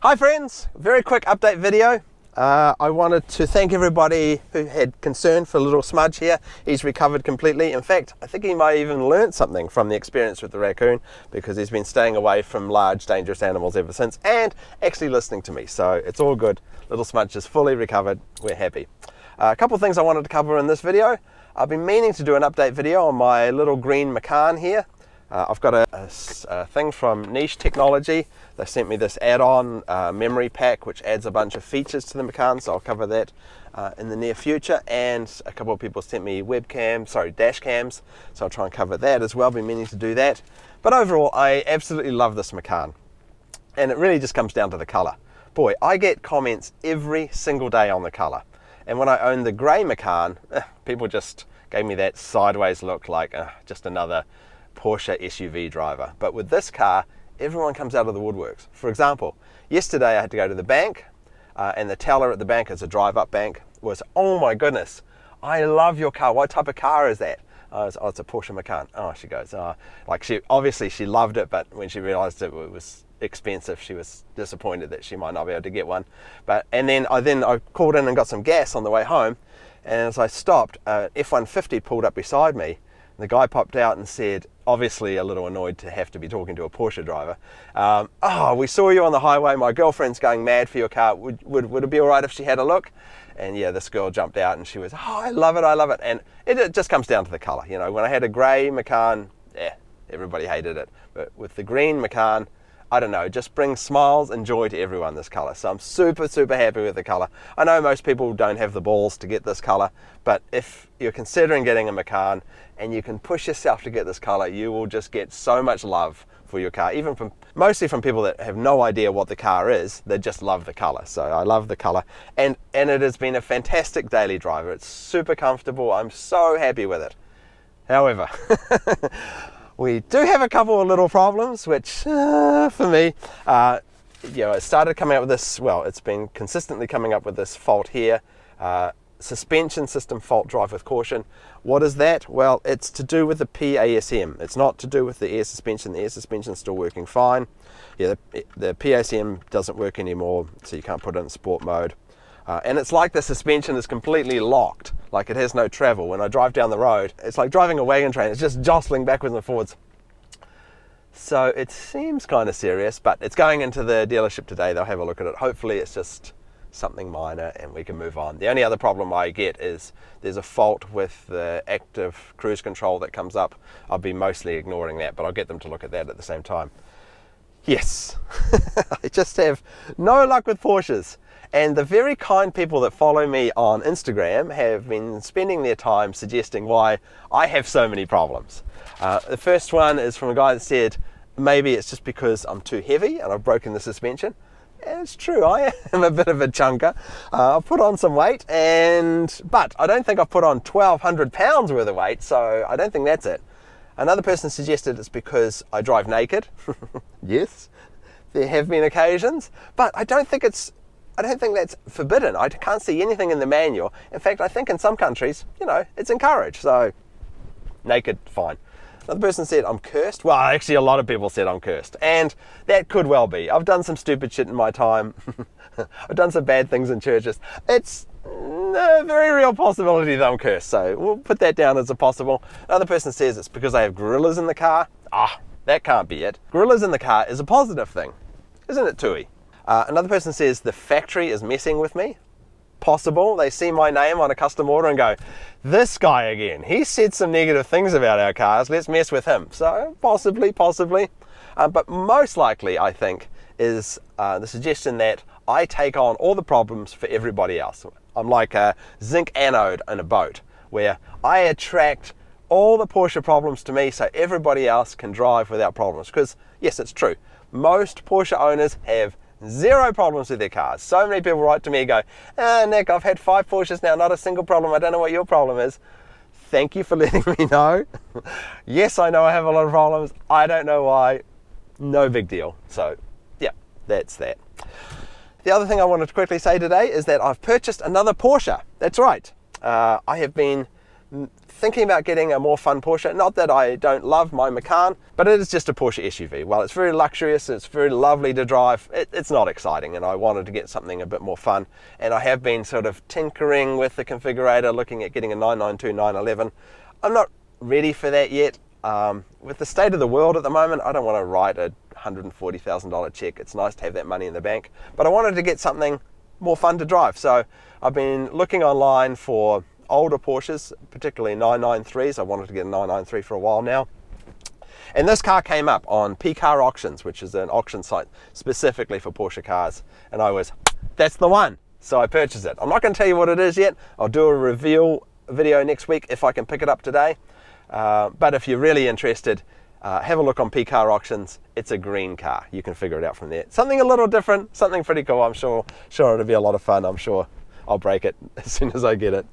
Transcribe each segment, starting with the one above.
Hi friends, very quick update video. I wanted to thank everybody who had concern for little Smudge here. He's recovered completely. In fact, I think he might have even learnt something from the experience with the raccoon, because he's been staying away from large dangerous animals ever since and actually listening to me, so it's all good. Little Smudge is fully recovered. We're happy. A couple of things I wanted to cover in this video. I've been meaning to do an update video on my little green Macan here. I've got a thing from Niche Technology. They sent me this add-on memory pack which adds a bunch of features to the Macan, so I'll cover that in the near future. And a couple of people sent me dash cams, so I'll try and cover that as well. I've been meaning to do that. But overall, I absolutely love this Macan, and it really just comes down to the colour. Boy, I get comments every single day on the colour. And when I owned the grey Macan, people just gave me that sideways look like just another Porsche SUV driver. But with this car, everyone comes out of the woodworks. For example, yesterday I had to go to the bank, and the teller at the bank, as a drive-up bank, was, "Oh my goodness, I love your car. What type of car is that?" I was, "Oh, it's a Porsche Macan." "Oh," she goes, like she loved it, but when she realized it was expensive, she was disappointed that she might not be able to get one. And then I called in and got some gas on the way home, and as I stopped, F-150 pulled up beside me. The guy popped out and said, obviously a little annoyed to have to be talking to a Porsche driver, "Oh, we saw you on the highway. My girlfriend's going mad for your car. Would it be all right if she had a look?" And yeah, this girl jumped out and she was, "Oh, I love it, I love it." And it just comes down to the colour. You know, when I had a grey Macan, everybody hated it. But with the green Macan, I don't know, it just brings smiles and joy to everyone, this colour. So I'm super, super happy with the colour. I know most people don't have the balls to get this colour, but if you're considering getting a Macan and you can push yourself to get this colour, you will just get so much love for your car, mostly from people that have no idea what the car is. They just love the colour. So I love the colour, and it has been a fantastic daily driver. It's super comfortable. I'm so happy with it. However, we do have a couple of little problems, which for me, it started coming up with this, it's been consistently coming up with this fault here. Suspension system fault, drive with caution. What is that? Well, it's to do with the PASM. It's not to do with the air suspension. The air suspension is still working fine. Yeah, the PASM doesn't work anymore, so you can't put it in sport mode. And it's like the suspension is completely locked, like it has no travel. When I drive down the road, it's like driving a wagon train. It's just jostling backwards and forwards. So it seems kind of serious, but it's going into the dealership today. They'll have a look at it. Hopefully it's just something minor and we can move on. The only other problem I get is there's a fault with the active cruise control that comes up. I'll be mostly ignoring that, but I'll get them to look at that at the same time. Yes, I just have no luck with Porsches. And the very kind people that follow me on Instagram have been spending their time suggesting why I have so many problems. The first one is from a guy that said, maybe it's just because I'm too heavy and I've broken the suspension. And it's true, I am a bit of a chunker. I've put on some weight, but I don't think I've put on 1,200 pounds worth of weight, so I don't think that's it. Another person suggested it's because I drive naked. Yes, there have been occasions, but I don't think that's forbidden. I can't see anything in the manual. In fact, I think in some countries, it's encouraged. So, naked, fine. Another person said I'm cursed. Well, actually a lot of people said I'm cursed, and that could well be. I've done some stupid shit in my time. I've done some bad things in churches. It's a very real possibility that I'm cursed, so we'll put that down as a possible. Another person says it's because I have gorillas in the car. That can't be it. Gorillas in the car is a positive thing, isn't it, Tui? Another person says the factory is messing with me. Possible. They see my name on a custom order and go, "This guy again, he said some negative things about our cars, let's mess with him." So possibly. But most likely, I think, is the suggestion that I take on all the problems for everybody else. I'm like a zinc anode in a boat, where I attract all the Porsche problems to me so everybody else can drive without problems. Because yes, it's true, most Porsche owners have zero problems with their cars. So many people write to me and go, "Nick, I've had 5 Porsches now, not a single problem. I don't know what your problem is." Thank you for letting me know. Yes, I know I have a lot of problems. I don't know why. No big deal. So yeah, that's that. The other thing I wanted to quickly say today is that I've purchased another Porsche. That's right. I have been thinking about getting a more fun Porsche. Not that I don't love my Macan, but it is just a Porsche SUV. While it's very luxurious, it's very lovely to drive, it's not exciting, and I wanted to get something a bit more fun. And I have been sort of tinkering with the configurator, looking at getting a 992 911. I'm not ready for that yet. With the state of the world at the moment, I don't want to write a $140,000 check. It's nice to have that money in the bank, but I wanted to get something more fun to drive. So I've been looking online for older Porsches, particularly 993s. I wanted to get a 993 for a while now. And this car came up on P-Car Auctions, which is an auction site specifically for Porsche cars. And that's the one. So I purchased it. I'm not going to tell you what it is yet. I'll do a reveal video next week if I can pick it up today. But if you're really interested, have a look on P-Car Auctions. It's a green car. You can figure it out from there. Something a little different, something pretty cool. I'm sure it'll be a lot of fun. I'm sure I'll break it as soon as I get it.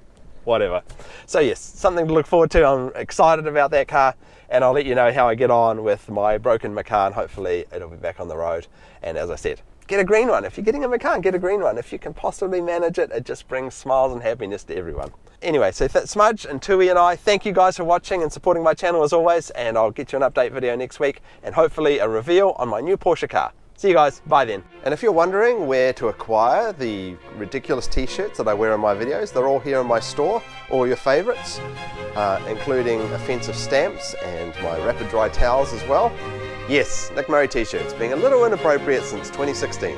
Whatever. So yes, something to look forward to. I'm excited about that car, and I'll let you know how I get on with my broken Macan. Hopefully it'll be back on the road. And as I said, get a green one. If you're getting a Macan, get a green one. If you can possibly manage it, it just brings smiles and happiness to everyone. Anyway, so Smudge and Tui and I, thank you guys for watching and supporting my channel as always, and I'll get you an update video next week, and hopefully a reveal on my new Porsche car. See you guys, bye then. And if you're wondering where to acquire the ridiculous t-shirts that I wear in my videos, they're all here in my store, all your favorites, including offensive stamps and my rapid dry towels as well. Yes, Nick Murray t-shirts, being a little inappropriate since 2016.